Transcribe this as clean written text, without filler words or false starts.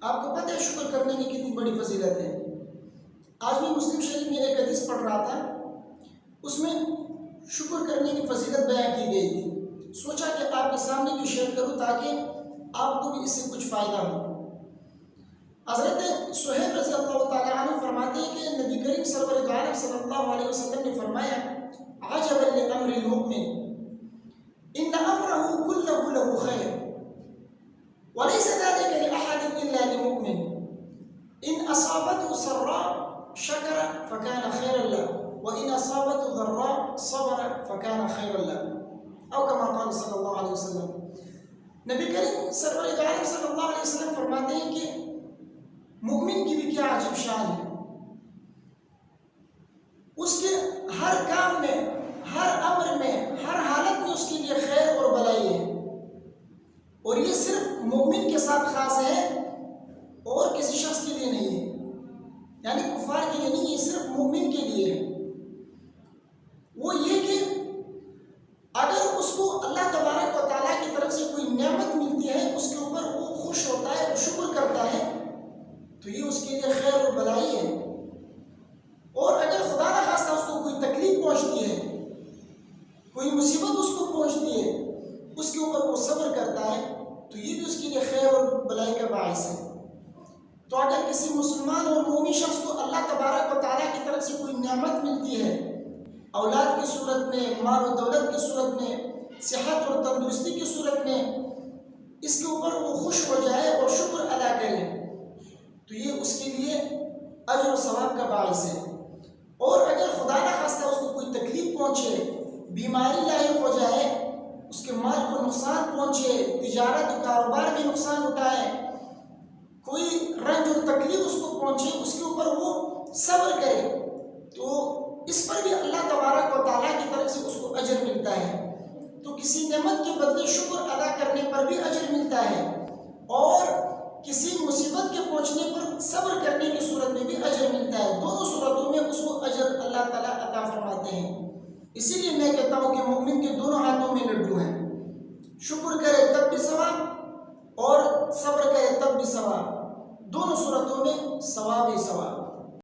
آپ کو پتہ ہے شکر کرنے کی کتنی بڑی فضیلت ہے۔ آج میں مسلم شریف میں ایک حدیث پڑھ رہا تھا، اس میں شکر کرنے کی فضیلت بیان کی گئی تھی۔ سوچا کہ آپ کے سامنے بھی شیئر کروں تاکہ آپ کو بھی اس سے کچھ فائدہ ہو۔ حضرت سہیل رضی اللہ تعالیٰ عنہ فرماتے ہیں کہ نبی کریم سرور دو عالم صلی اللہ علیہ وسلم نے فرمایا، عجبا لامر المؤمن ان امره كله له خیر وليس ذلك لاحد الا للمؤمن ان اصابته سراء شکر فكان خيرا له وان اصابته ضراء صبر فكان خيرا له او كما قال صلی اللہ علیہ وسلم۔ نبی کریم سرور دو عالم صلی اللہ علیہ وسلم فرماتے ہیں کہ مومن کی بھی کیا عجیب شان ہے، اس کے ہر کام میں، ہر امر میں، ہر حالت میں اس کے لیے خیر اور بھلائی ہے، اور یہ صرف مومن کے ساتھ خاص ہے اور کسی شخص کے لیے نہیں ہے، یعنی کفار کے لیے نہیں، یہ صرف مومن کے لیے ہے۔ وہ یہ کہ اگر اس کو اللہ تبارک و تعالیٰ کی طرف سے کوئی نعمت ملتی ہے، اس کے اوپر وہ خوش ہوتا ہے اور شکر کرتا ہے، تو یہ اس کے لیے خیر اور بھلائی ہے۔ اور اگر خدا نخواستہ اس کو کوئی تکلیف پہنچتی ہے، کوئی مصیبت اس کو پہنچتی ہے، اس کے اوپر وہ صبر کرتا ہے، تو یہ بھی اس کے لیے خیر اور بھلائی کا باعث ہے۔ تو اگر کسی مسلمان اور مومن شخص کو اللہ تبارک و تعالیٰ کی طرف سے کوئی نعمت ملتی ہے، اولاد کی صورت میں، مال و دولت کی صورت میں، صحت اور تندرستی کی صورت میں، اس کے اوپر وہ خوش ہو جائے اور شکر ادا کرے، تو یہ اس کے لیے اجر و ثواب کا باعث ہے۔ اور اگر خدا نخواستہ اس کو کوئی تکلیف پہنچے، بیماری لاحق ہو جائے، اس کے مال کو نقصان پہنچے، تجارت کاروبار میں نقصان اٹھائے، کوئی رنج اور تکلیف اس کو پہنچے، اس کے اوپر وہ صبر کرے، تو اس پر بھی اللہ تبارک و تعالیٰ کی طرف سے اس کو اجر ملتا ہے۔ تو کسی نعمت کے بدلے شکر ادا کرنے پر بھی اجر ملتا ہے، اور کسی مصیبت کے پہنچنے پر صبر کرنے کی صورت میں بھی اجر ملتا ہے۔ دونوں صورتوں میں اس کو اجر اللہ تعالیٰ عطا فرماتے ہیں۔ اسی لیے میں کہتا ہوں کہ